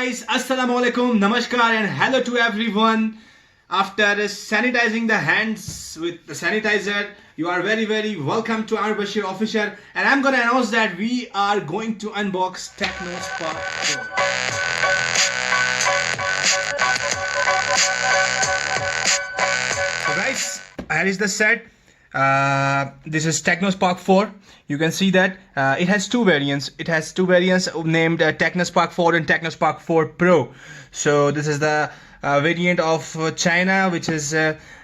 guys, Assalamu alaikum, Namaskar and hello to everyone. After sanitizing the hands with the sanitizer, you are very welcome to our Bashir Official, and I'm gonna announce that we are going to unbox Tecno Spark 4. So guys, here is the set. This is Tecno Spark 4. You can see that it has two variants. It has two variants named Tecno Spark 4 and Tecno Spark 4 Pro. So this is the variant of China, which is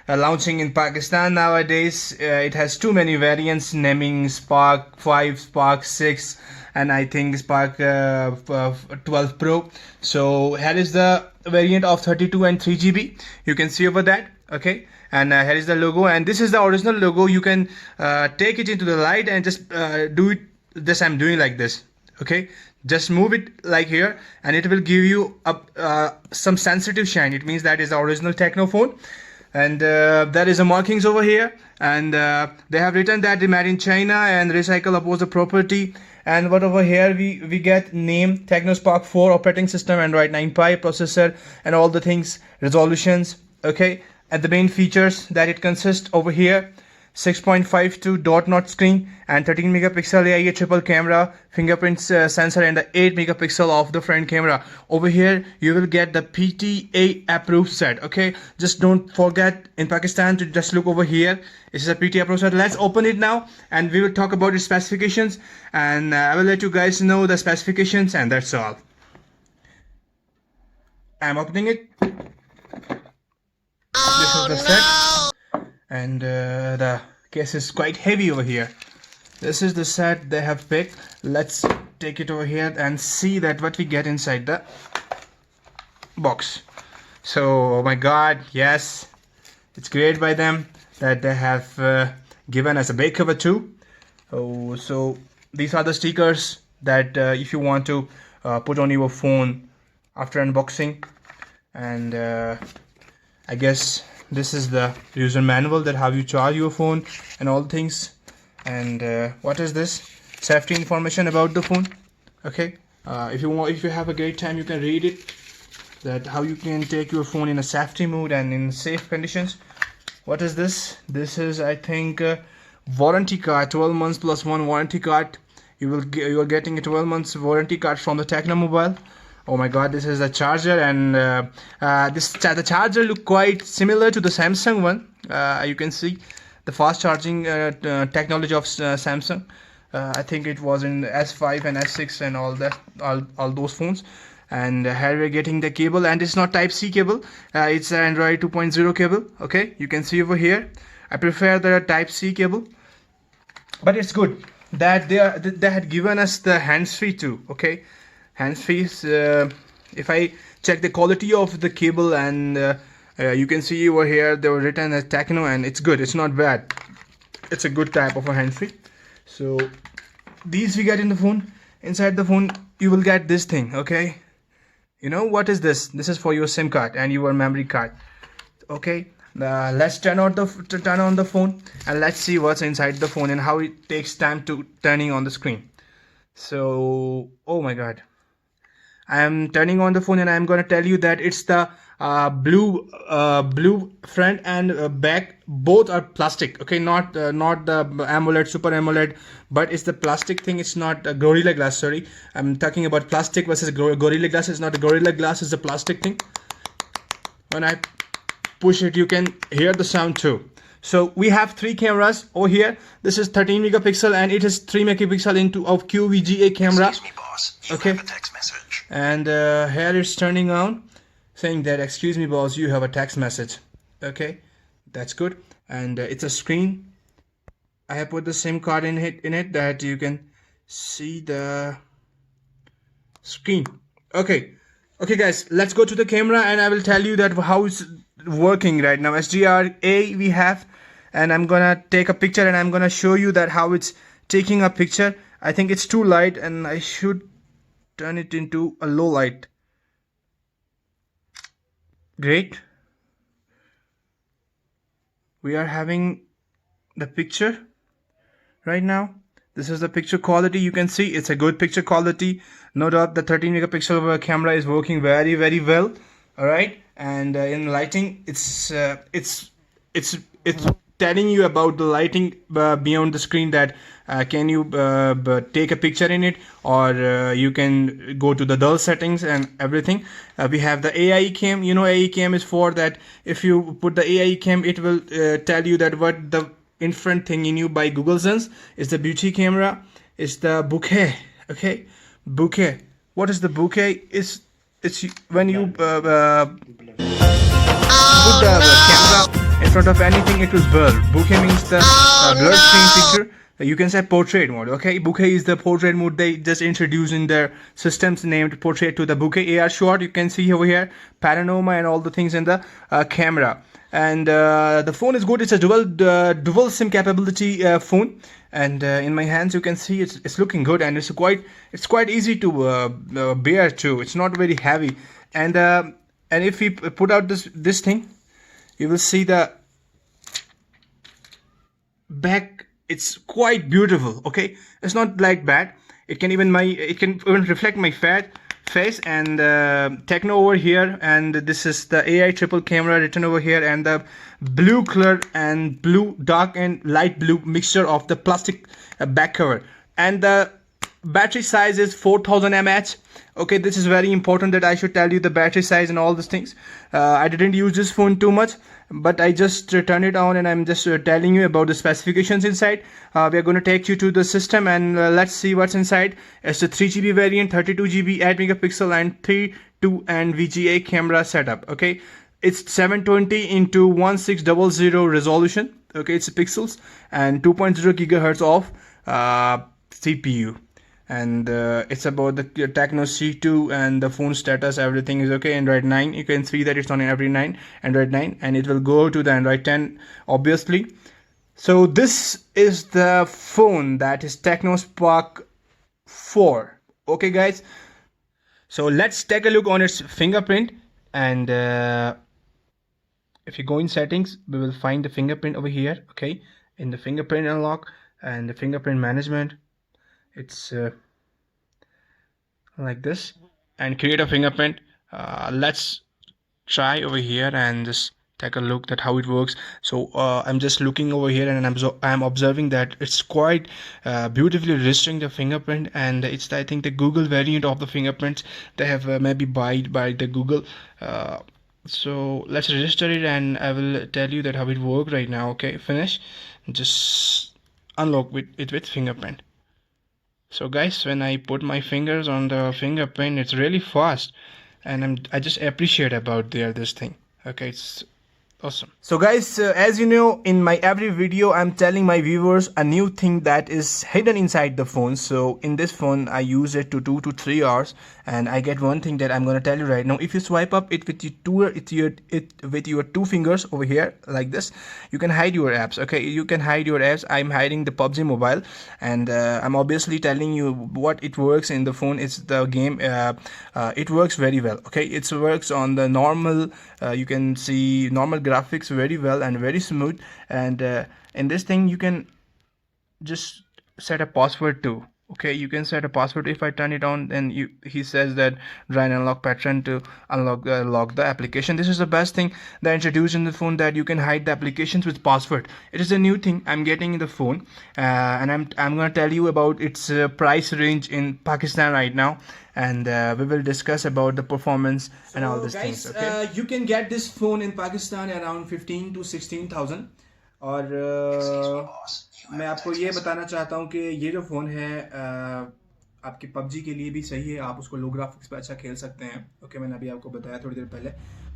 launching in Pakistan nowadays. It has too many variants, naming Spark 5, Spark 6, and I think Spark 12 Pro. So here is the variant of 32 and 3 GB. You can see over that. Okay, and here is the logo, and this is the original logo. You can take it into the light and just do it. This I'm doing like this. Okay, just move it like here, and it will give you some sensitive shine. It means that is the original Tecno phone, and there is a markings over here, and they have written that they made in China and recycle opposite property. And what over here we get name Tecno Spark 4 operating system, Android 9 Pie processor, and all the things, resolutions. Okay. And the main features that it consists over here: 6.52 dot not screen and 13 megapixel AIA triple camera, fingerprint sensor, and the 8 megapixel of the front camera. Over here you will get the PTA approved set. Okay, just don't forget in Pakistan to just look over here. This is a PTA approved set. Let's open it now and we will talk about its specifications, and I will let you guys know the specifications, and that's all. I'm opening it. This is the set, and the case is quite heavy over here. This is the set they have picked. Let's take it over here and see that what we get inside the box. So, oh my god, yes, it's great by them that they have given us a back cover too. Oh, so these are the stickers that if you want to put on your phone after unboxing, and I guess this is the user manual that how you charge your phone and all things. And what is this? Safety information about the phone. Okay, if you have a great time, you can read it, that how you can take your phone in a safety mode and in safe conditions. What is this? This is, I think, warranty card, 12 months plus one warranty card. You are getting a 12 months warranty card from the Tecno mobile. Oh my god, this is a charger, and the charger look quite similar to the Samsung one. You can see the fast charging technology of Samsung. I think it was in S5 and S6 and all those phones. And here we're getting the cable, and it's not Type-C cable. It's an Android 2.0 cable. Okay, you can see over here. I prefer the Type-C cable, but it's good that they had given us the hands-free too. Okay. Hands-free. If I check the quality of the cable, and you can see over here they were written as Tecno, and it's good, it's not bad, it's a good type of a hands-free. So these we get in the phone. Inside the phone you will get this thing. Okay, you know what is this? This is for your SIM card and your memory card. Okay, let's turn on the phone and let's see what's inside the phone and how it takes time to turning on the screen. So, oh my god, I am turning on the phone, and I am gonna tell you that it's the blue front and back. Both are plastic. Okay, not the AMOLED, Super AMOLED, but it's the plastic thing. It's not a Gorilla Glass. Sorry, I'm talking about plastic versus Gorilla Glass. It's not a Gorilla Glass. It's a plastic thing. When I push it, you can hear the sound too. So we have three cameras over here. This is 13 megapixel, and it is 3 megapixel of QVGA camera. Excuse me, boss. You okay. have a text message. And here it's turning on, saying that, excuse me boss, you have a text message. Okay, that's good. And it's a screen. I have put the SIM card in it that you can see the screen. Okay guys, let's go to the camera and I will tell you that how it's working right now. SDR-A we have, and I'm gonna take a picture and I'm gonna show you that how it's taking a picture. I think it's too light and I should turn it into a low light. Great, we are having the picture right now. This is the picture quality. You can see it's a good picture quality. No doubt the 13 megapixel camera is working very well. All right, and in lighting, it's telling you about the lighting beyond the screen, that can you take a picture in it, or you can go to the dull settings and everything. We have the AI cam. You know, AI cam is for that. If you put the AI cam, it will tell you that what the in front thing in you by Google Sense is the beauty camera, is the bouquet. Okay, bouquet. What is the bouquet? It's when you put the camera in front of anything, it will blur. Bouquet means the blurred screen picture. You can say portrait mode. Okay, bouquet is the portrait mode they just introduced in their systems named portrait to the bouquet. AR shot, you can see over here, panorama and all the things in the camera. And the phone is good. It's a dual SIM capability phone, and in my hands you can see it's looking good, and it's quite easy to bear too. It's not very heavy, and if we put out this thing, you will see the back. It's quite beautiful. Okay, it's not like bad. It can even reflect my face, and Tecno over here, and this is the AI triple camera written over here, and the blue color and blue dark and light blue mixture of the plastic back cover, and the battery size is 4000 mAh. Okay, this is very important that I should tell you the battery size and all these things. I didn't use this phone too much, but I just turned it on, and I'm just telling you about the specifications inside. We are going to take you to the system, and let's see what's inside. It's a 3GB variant, 32GB 8 megapixel and 3.2 and VGA camera setup. Okay, it's 720 into 1600 resolution. Okay, it's pixels, and 2.0 gigahertz of CPU. And it's about the Tecno C2, and the phone status, everything is okay. Android 9, you can see that it's on Android 9, and it will go to the Android 10 obviously. So this is the phone, that is Tecno Spark 4. Okay guys, so let's take a look on its fingerprint, and if you go in settings, we will find the fingerprint over here. Okay, in the fingerprint unlock and the fingerprint management, it's like this, and create a fingerprint. Let's try over here and just take a look at how it works. So I'm just looking over here, and I'm observing that it's quite beautifully registering the fingerprint, and it's, I think, the Google variant of the fingerprints. They have maybe by the Google. So let's register it, and I will tell you that how it works right now. Okay, finish. Just unlock it with fingerprint. So guys, when I put my fingers on the fingerprint, it's really fast, and I just appreciate about this thing. Okay, it's awesome. So guys, as you know, in my every video I'm telling my viewers a new thing that is hidden inside the phone. So in this phone I use it to 2 to 3 hours, and I get one thing that I'm gonna tell you right now. If you swipe up it with your two fingers over here like this, you can hide your apps. Okay, you can hide your apps. I'm hiding the PUBG Mobile, and I'm obviously telling you what it works in the phone. It's the game. It works very well. Okay, it works on the normal. You can see normal graphics very well and very smooth, and in this thing you can just set a password too. Okay, you can set a password. If I turn it on, then he says that try and unlock pattern to lock the application. This is the best thing they introduced in the phone, that you can hide the applications with password. It is a new thing I'm getting in the phone, and I'm gonna tell you about its price range in Pakistan right now, and we will discuss about the performance and all these things. Okay, you can get this phone in Pakistan around 15 to 16,000. और मैं आपको ये बताना चाहता हूँ कि ये जो फ़ोन है आपके पबजी के लिए भी सही है. आप उसको लो ग्राफिक्स पे अच्छा खेल सकते हैं. ओके, मैंने अभी आपको बताया थोड़ी देर पहले.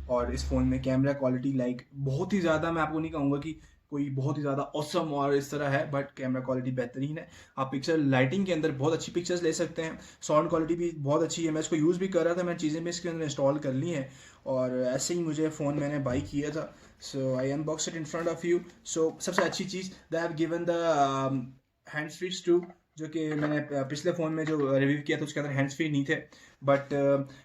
और इस फ़ोन में कैमरा क्वालिटी बहुत ही ज़्यादा, मैं आपको नहीं कहूँगा कि कोई बहुत ही ज़्यादा ऑसम और इस तरह है, बट कैमरा क्वालिटी बेहतरीन है. आप पिक्चर लाइटिंग के अंदर बहुत अच्छी पिक्चर्स ले सकते हैं. साउंड क्वालिटी भी बहुत अच्छी है. मैं इसको यूज़ भी कर रहा था, मैंने चीज़ें भी इसके अंदर इंस्टॉल कर ली हैं, और ऐसे ही मुझे फ़ोन मैंने बाई किया था. So I unboxed it in front of you. So सबसे अच्छी चीज़, they have given the hands free too, जो कि मैंने पिछले फ़ोन में जो रिव्यू किया था उसके अंदर हैंड्स फ्री नहीं थे. But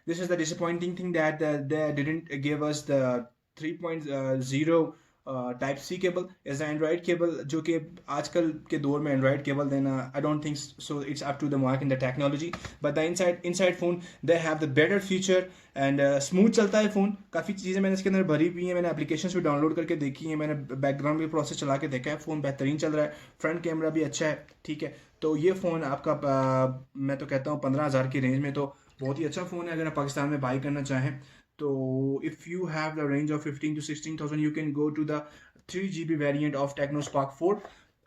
this is the disappointing thing that they didn't give us the 3.0 type C cable is the Android cable, जो कि आजकल के दौर में एंड्रॉइड केबल देना I don't think so it's up to the mark in the technology, but the inside phone they have the better feature and smooth चलता है phone. काफ़ी चीज़ें मैंने इसके अंदर भरी हुई हैं, मैंने एप्लीकेशंस भी डाउनलोड करके देखी हैं, मैंने बैकग्राउंड भी प्रोसेस चला के देखा है, फ़ोन बेहतरीन चल रहा है, फ्रंट कैमरा भी अच्छा है, ठीक है। तो ये फ़ोन आपका मैं तो कहता हूँ 15,000 की रेंज में तो बहुत ही अच्छा फ़ोन है अगर आप पाकिस्तान में बाई करना चाहें तो। If you have the range of 15 to 16,000 you can go to the 3 GB variant of Tecno Spark 4।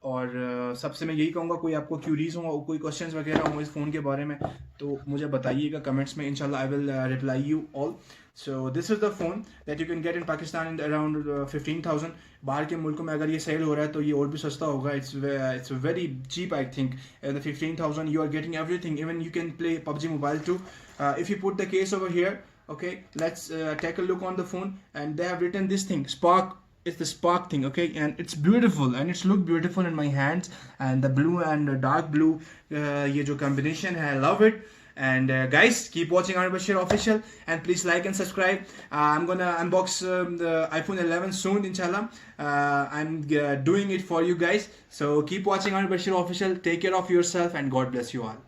और सबसे मैं यही कहूँगा, कोई आपको क्यूरीज हो, कोई क्वेश्चंस वगैरह हो इस फ़ोन के बारे में तो मुझे बताइएगा कमेंट्स में, इंशाल्लाह I will reply you all. So this is the phone that you can get in Pakistan in around 15,000। बाहर के मुल्कों में अगर ये सेल हो रहा है तो ये और भी सस्ता होगा, it's very cheap I think. The 15,000 you are getting everything, even you can play PUBG Mobile too. If you put the case over here, okay, let's take a look on the phone, and they have written this thing Spark. It's the Spark thing, okay, and it's beautiful and it's look beautiful in my hands, and the blue and the dark blue ये जो combination है, I love it. And guys, keep watching Amir Bashir official, and please like and subscribe. I'm gonna unbox the iPhone 11 soon, inshallah. I'm doing it for you guys, so keep watching Amir Bashir official. Take care of yourself and God bless you all.